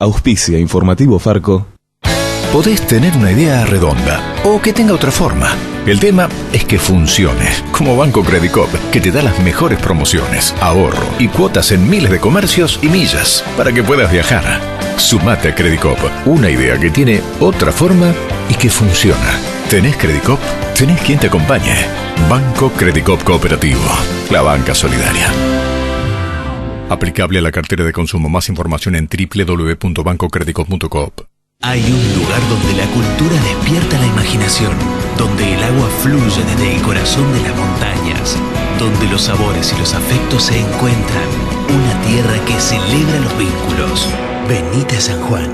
Auspicia Informativo Farco. Podés tener una idea redonda o que tenga otra forma. El tema es que funcione, como Banco Credicop, que te da las mejores promociones, ahorro y cuotas en miles de comercios y millas para que puedas viajar. Sumate a Credicop, una idea que tiene otra forma y que funciona. ¿Tenés Credicop? Tenés quien te acompañe. Banco Credicop Cooperativo, la banca solidaria. Aplicable a la cartera de consumo. Más información en www.bancocredicop.coop. Hay un lugar donde la cultura despierta la imaginación, donde el agua fluye desde el corazón de las montañas, donde los sabores y los afectos se encuentran. Una tierra que celebra los vínculos. Venite a San Juan.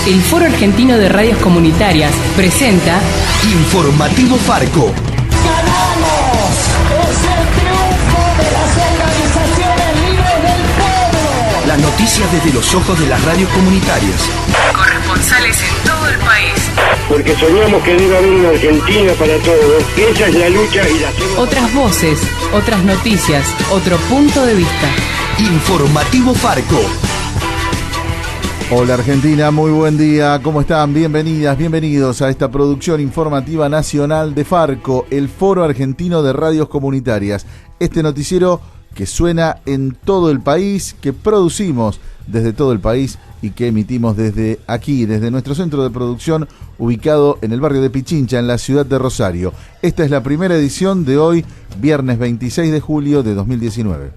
El Foro Argentino de Radios Comunitarias presenta Informativo Farco. ¡Ganamos! ¡Es el triunfo de las organizaciones libres del pueblo! Las noticias desde los ojos de las radios comunitarias. corresponsales en todo el país. Porque soñamos que debe haber una Argentina para todos. Esa es la lucha y la hacemos. Otras voces, otras noticias, otro punto de vista. Informativo Farco. Hola Argentina, muy buen día, ¿cómo están? Bienvenidas, bienvenidos a esta producción informativa nacional de Farco, el Foro Argentino de Radios Comunitarias. Este noticiero que suena en todo el país, que producimos desde todo el país y que emitimos desde aquí, desde nuestro centro de producción ubicado en el barrio de Pichincha, en la ciudad de Rosario. Esta es la primera edición de hoy, viernes 26 de julio de 2019.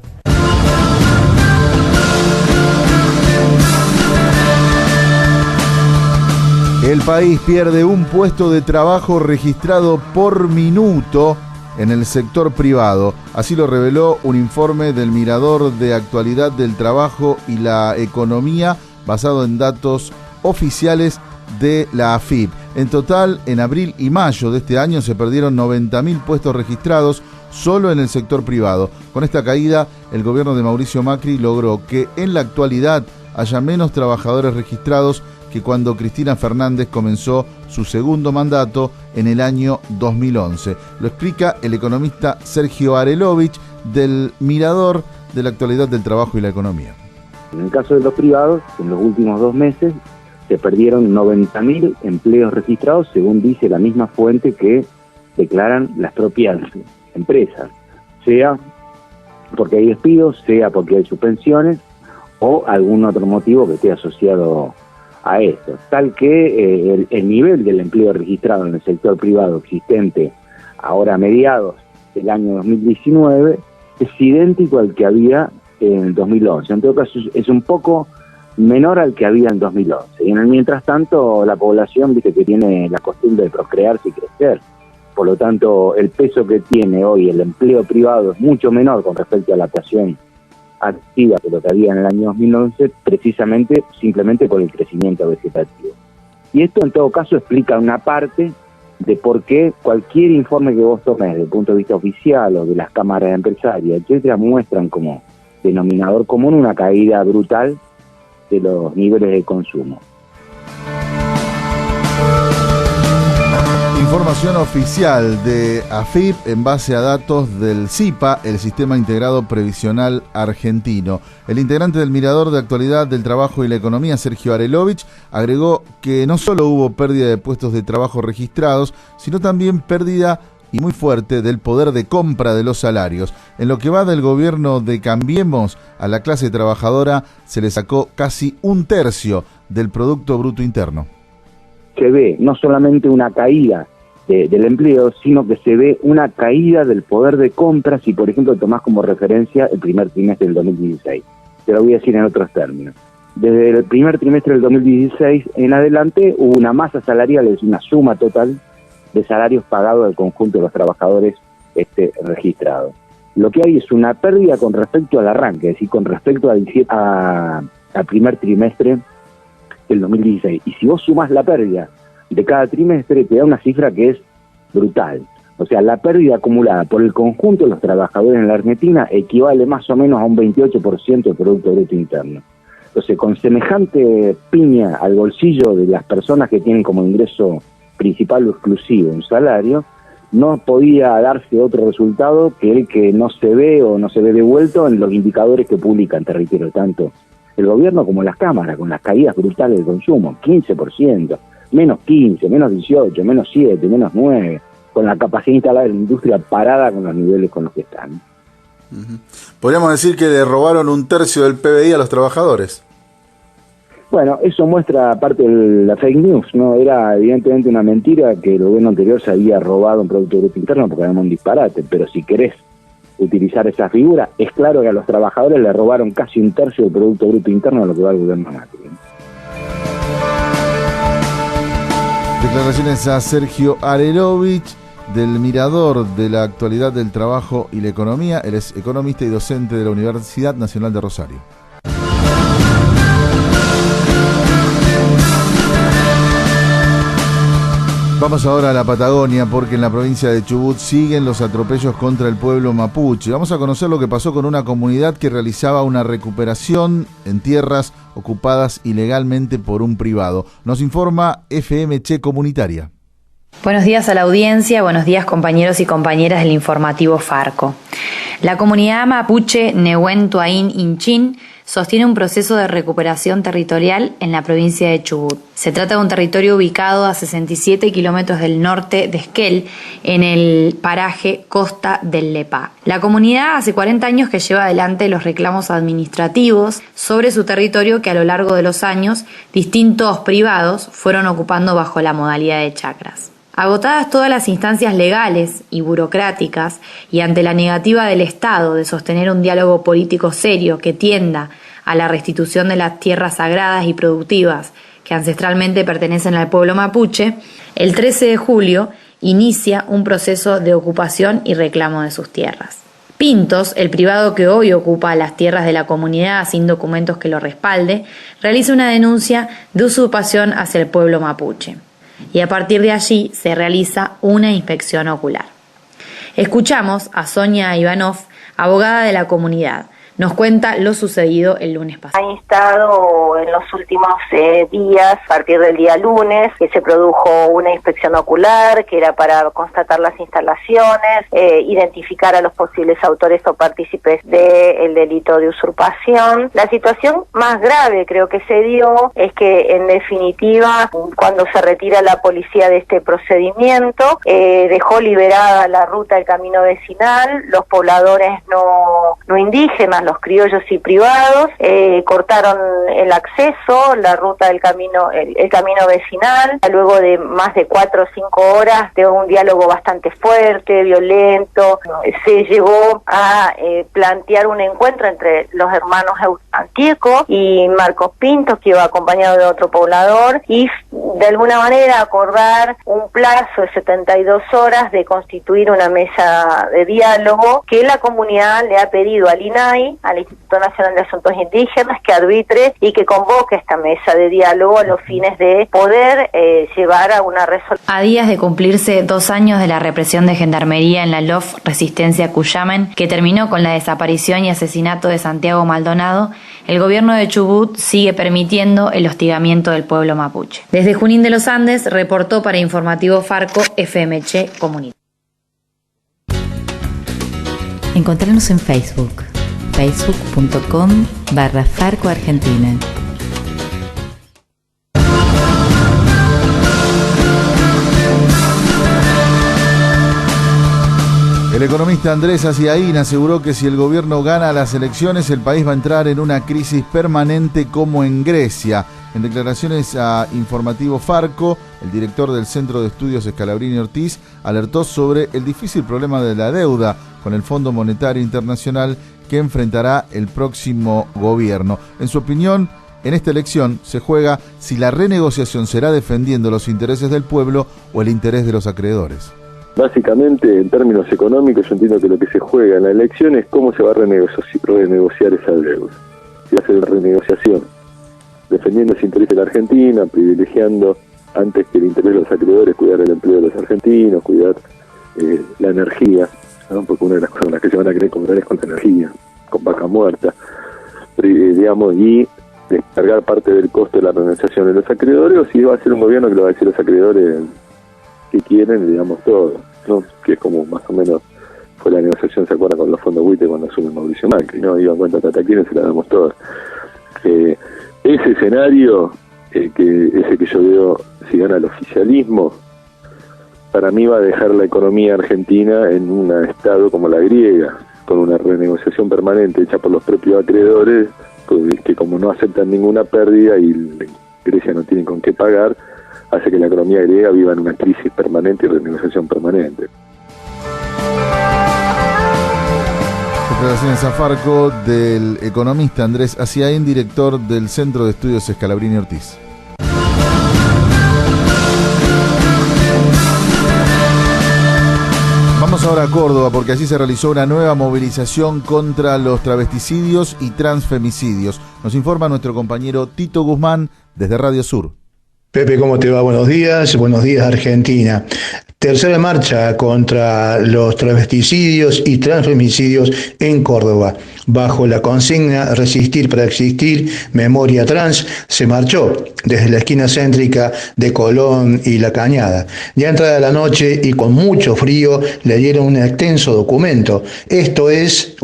El país pierde un puesto de trabajo registrado por minuto en el sector privado. Así lo reveló un informe del Mirador de Actualidad del Trabajo y la Economía basado en datos oficiales de la AFIP. En total, en abril y mayo de este año se perdieron 90.000 puestos registrados solo en el sector privado. Con esta caída, el gobierno de Mauricio Macri logró que en la actualidad haya menos trabajadores registrados que cuando Cristina Fernández comenzó su segundo mandato en el año 2011. Lo explica el economista Sergio Arelovich del Mirador de la Actualidad del Trabajo y la Economía. En el caso de los privados, en los últimos 2 meses se perdieron 90.000 empleos registrados, según dice la misma fuente que declaran las propias empresas, sea porque hay despidos, sea porque hay suspensiones o algún otro motivo que esté asociado a esto, tal que el nivel del empleo registrado en el sector privado existente ahora a mediados del año 2019 es idéntico al que había en el 2011. En todo caso es un poco menor al que había en 2011. Y en el mientras tanto la población, viste, que tiene la costumbre de procrearse y crecer. Por lo tanto, el peso que tiene hoy el empleo privado es mucho menor con respecto a la población activa que lo que había en el año 2011, precisamente simplemente por el crecimiento vegetativo. Y esto en todo caso explica una parte de por qué cualquier informe que vos tomes desde el punto de vista oficial o de las cámaras empresarias, etcétera, muestran como denominador común una caída brutal de los niveles de consumo. Información oficial de AFIP en base a datos del SIPA, el Sistema Integrado Previsional Argentino. El integrante del Mirador de Actualidad del Trabajo y la Economía, Sergio Arelovich, agregó que no solo hubo pérdida de puestos de trabajo registrados, sino también pérdida y muy fuerte del poder de compra de los salarios. En lo que va del gobierno de Cambiemos, a la clase trabajadora se le sacó casi 1/3 del Producto Bruto Interno. Se ve no solamente una caída del empleo, sino que se ve una caída del poder de compra si, por ejemplo, tomás como referencia el primer trimestre del 2016. Te lo voy a decir en otros términos. Desde el primer trimestre del 2016 en adelante hubo una masa salarial, es una suma total de salarios pagados al conjunto de los trabajadores registrados. Lo que hay es una pérdida con respecto al arranque, es decir, con respecto al primer trimestre del 2016. Y si vos sumás la pérdida de cada trimestre, te da una cifra que es brutal. O sea, la pérdida acumulada por el conjunto de los trabajadores en la Argentina equivale más o menos a un 28% del Producto Bruto Interno. Entonces, con semejante piña al bolsillo de las personas que tienen como ingreso principal o exclusivo un salario, no podía darse otro resultado que el que no se ve o no se ve devuelto en los indicadores que publican, te reitero, tanto el gobierno como las cámaras, con las caídas brutales del consumo, 15%, menos 15, menos 18, menos 7, menos 9, con la capacidad instalada de la industria parada con los niveles con los que están. Uh-huh. Podríamos decir que le robaron 1/3 del PBI a los trabajadores. Bueno, eso muestra parte de la fake news, ¿no? Era evidentemente una mentira que el gobierno anterior se había robado un Producto Bruto Interno porque era un disparate, pero si querés utilizar esa figura, es claro que a los trabajadores le robaron casi 1/3 del Producto Bruto Interno de lo que va el gobierno Macri. Declaraciones a Sergio Arelovich, del Mirador de la Actualidad del Trabajo y la Economía. Él es economista y docente de la Universidad Nacional de Rosario. Vamos ahora a la Patagonia, porque en la provincia de Chubut siguen los atropellos contra el pueblo mapuche. Vamos a conocer lo que pasó con una comunidad que realizaba una recuperación en tierras ocupadas ilegalmente por un privado. Nos informa FMC Comunitaria. Buenos días a la audiencia, buenos días compañeros y compañeras del informativo Farco. La comunidad mapuche Nehuen Tuaín Inchin sostiene un proceso de recuperación territorial en la provincia de Chubut. Se trata de un territorio ubicado a 67 kilómetros del norte de Esquel, en el paraje Costa del Lepá. La comunidad hace 40 años que lleva adelante los reclamos administrativos sobre su territorio que a lo largo de los años distintos privados fueron ocupando bajo la modalidad de chacras. Agotadas todas las instancias legales y burocráticas y ante la negativa del Estado de sostener un diálogo político serio que tienda a la restitución de las tierras sagradas y productivas que ancestralmente pertenecen al pueblo mapuche, el 13 de julio inicia un proceso de ocupación y reclamo de sus tierras. Pintos, el privado que hoy ocupa las tierras de la comunidad sin documentos que lo respalde, realiza una denuncia de usurpación hacia el pueblo mapuche. Y a partir de allí se realiza una inspección ocular. Escuchamos a Sonia Ivanov, abogada de la comunidad. Nos cuenta lo sucedido el lunes pasado. Ha instado en los últimos días, a partir del día lunes, que se produjo una inspección ocular, que era para constatar las instalaciones, identificar a los posibles autores o partícipes del delito de usurpación. La situación más grave creo que se dio es que, en definitiva, cuando se retira la policía de este procedimiento, dejó liberada la ruta del camino vecinal, los pobladores no indígenas, los criollos y privados, cortaron el acceso, la ruta del camino, el camino vecinal, luego de más de 4 o 5 horas de un diálogo bastante fuerte, violento, se llegó a plantear un encuentro entre los hermanos Antieco y Marcos Pintos, que iba acompañado de otro poblador, y de alguna manera acordar un plazo de 72 horas de constituir una mesa de diálogo que la comunidad le ha pedido al INAI, al Instituto Nacional de Asuntos Indígenas, que arbitre y que convoque esta mesa de diálogo a los fines de poder llevar a una resolución. A días de cumplirse 2 años de la represión de Gendarmería en la LOF Resistencia Cuyamen, que terminó con la desaparición y asesinato de Santiago Maldonado, el gobierno de Chubut sigue permitiendo el hostigamiento del pueblo mapuche. Desde Junín de los Andes, reportó para Informativo Farco FMC Comunitaria. Encontrarnos en Facebook, facebook.com/Farco Argentina. El economista Andrés Aciaín aseguró que si el gobierno gana las elecciones, el país va a entrar en una crisis permanente como en Grecia. En declaraciones a Informativo Farco, el director del Centro de Estudios Scalabrini Ortiz alertó sobre el difícil problema de la deuda con el Fondo Monetario Internacional que enfrentará el próximo gobierno. En su opinión, en esta elección se juega si la renegociación será defendiendo los intereses del pueblo o el interés de los acreedores. Básicamente, en términos económicos, yo entiendo que lo que se juega en la elección es cómo se va a renegociar esa deuda. Si va a ser una renegociación defendiendo los intereses de la Argentina, privilegiando antes que el interés de los acreedores, cuidar el empleo de los argentinos, cuidar la energía, ¿no? Porque una de las cosas con las que se van a querer comprar es con la energía, con vaca muerta, y descargar parte del costo de la renegociación de los acreedores, o si va a ser un gobierno que lo va a decir a los acreedores que quieren, digamos todo, ¿no? Que es como más o menos fue la negociación, ¿se acuerdan? Con los fondos buitre cuando asume Mauricio Macri, ¿no? Iban cuenta Tata quieren, se la damos todas. Ese escenario, que es el que yo veo si gana el oficialismo, para mí va a dejar la economía argentina en un estado como la griega, con una renegociación permanente hecha por los propios acreedores, que como no aceptan ninguna pérdida y Grecia no tiene con qué pagar, hace que la economía griega viva en una crisis permanente y renegociación permanente. Declaraciones a Farco del economista Andrés Aciaín, director del Centro de Estudios Scalabrini Ortiz. Vamos ahora a Córdoba, porque allí se realizó una nueva movilización contra los travesticidios y transfemicidios. Nos informa nuestro compañero Tito Guzmán desde Radio Sur. Pepe, ¿cómo te va? Buenos días Argentina. Tercera marcha contra los travesticidios y transfemicidios en Córdoba. Bajo la consigna Resistir para existir, memoria trans, se marchó desde la esquina céntrica de Colón y La Cañada. Ya entrada la noche y con mucho frío le dieron un extenso documento. Esta es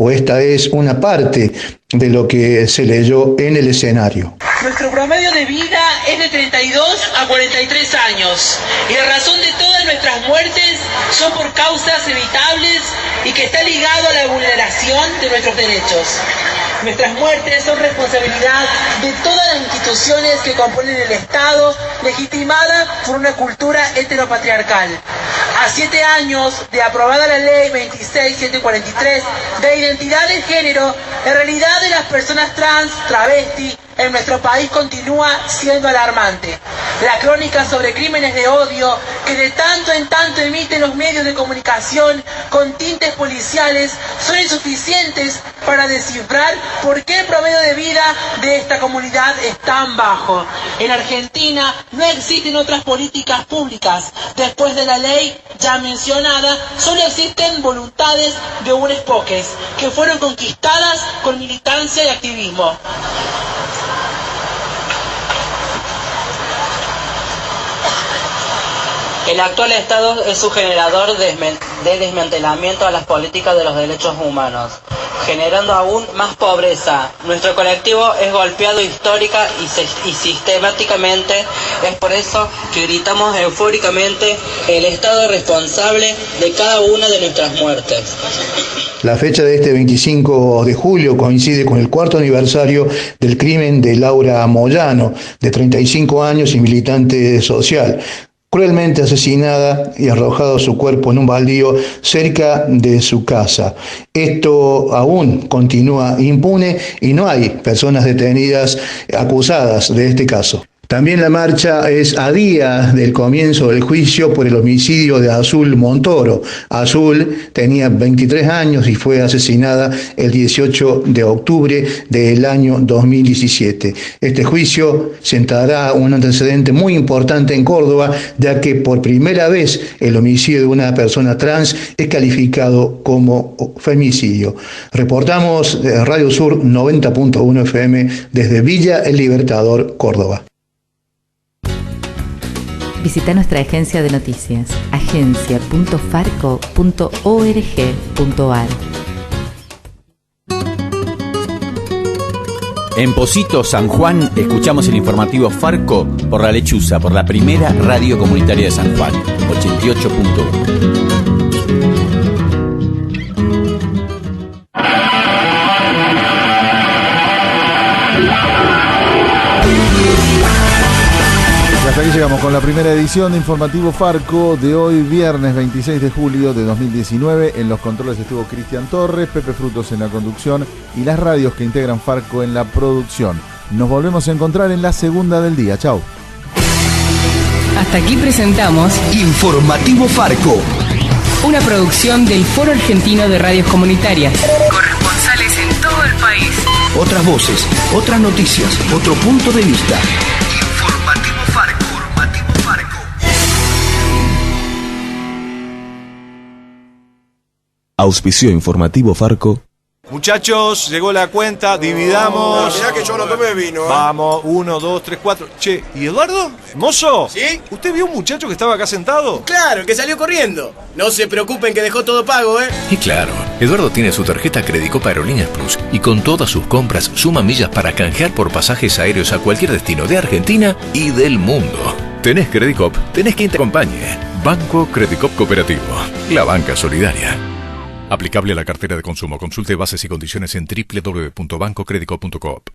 una parte de lo que se leyó en el escenario. Nuestro promedio de vida es de 32 a 43 años y la razón de todas nuestras muertes son por causas evitables y que está ligado a la vulneración de nuestros derechos. Nuestras muertes son responsabilidad de todas las instituciones que componen el Estado, legitimada por una cultura heteropatriarcal. A 7 años de aprobada la ley 26743 de identidad de género, la realidad de las personas trans, travesti, en nuestro país continúa siendo alarmante. La crónica sobre crímenes de odio que de tanto en tanto emiten los medios de comunicación con tintes policiales son insuficientes para descifrar por qué el promedio de vida de esta comunidad es tan bajo. En Argentina no existen otras políticas públicas. Después de la ley ya mencionada, solo existen voluntades de unos pocos que fueron conquistadas con militancia y activismo. El actual Estado es un generador de desmantelamiento a las políticas de los derechos humanos, generando aún más pobreza. Nuestro colectivo es golpeado histórica y sistemáticamente. Es por eso que gritamos eufóricamente: el Estado es responsable de cada una de nuestras muertes. La fecha de este 25 de julio coincide con el 4º aniversario del crimen de Laura Moyano, de 35 años y militante social, cruelmente asesinada y arrojado su cuerpo en un baldío cerca de su casa. Esto aún continúa impune y no hay personas detenidas acusadas de este caso. También la marcha es a día del comienzo del juicio por el homicidio de Azul Montoro. Azul tenía 23 años y fue asesinada el 18 de octubre del año 2017. Este juicio sentará un antecedente muy importante en Córdoba, ya que por primera vez el homicidio de una persona trans es calificado como femicidio. Reportamos Radio Sur 90.1 FM desde Villa El Libertador, Córdoba. Visita nuestra agencia de noticias, agencia.farco.org.ar. En Pocito, San Juan, escuchamos el informativo Farco por La Lechuza, por la primera radio comunitaria de San Juan, 88.1. Hasta aquí llegamos con la primera edición de Informativo Farco de hoy, viernes 26 de julio de 2019. En los controles estuvo Cristian Torres, Pepe Frutos en la conducción y las radios que integran Farco en la producción. Nos volvemos a encontrar en la segunda del día. Chau. Hasta aquí presentamos Informativo Farco, una producción del Foro Argentino de Radios Comunitarias. Corresponsales en todo el país. Otras voces, otras noticias, otro punto de vista. Auspició Informativo Farco. Muchachos, llegó la cuenta, dividamos. Mirá que yo no tomé vino. Vamos, 1, 2, 3, 4. Che, ¿y Eduardo? ¿Mozo? ¿Sí? ¿Usted vio un muchacho que estaba acá sentado? Claro, el que salió corriendo. No se preocupen que dejó todo pago, ¿eh? Y claro, Eduardo tiene su tarjeta Credicop Aerolíneas Plus y con todas sus compras suma millas para canjear por pasajes aéreos a cualquier destino de Argentina y del mundo. Tenés Credicop, tenés quien te acompañe. Banco Credicop Cooperativo, la banca solidaria. Aplicable a la cartera de consumo. Consulte bases y condiciones en www.bancocredicop.coop.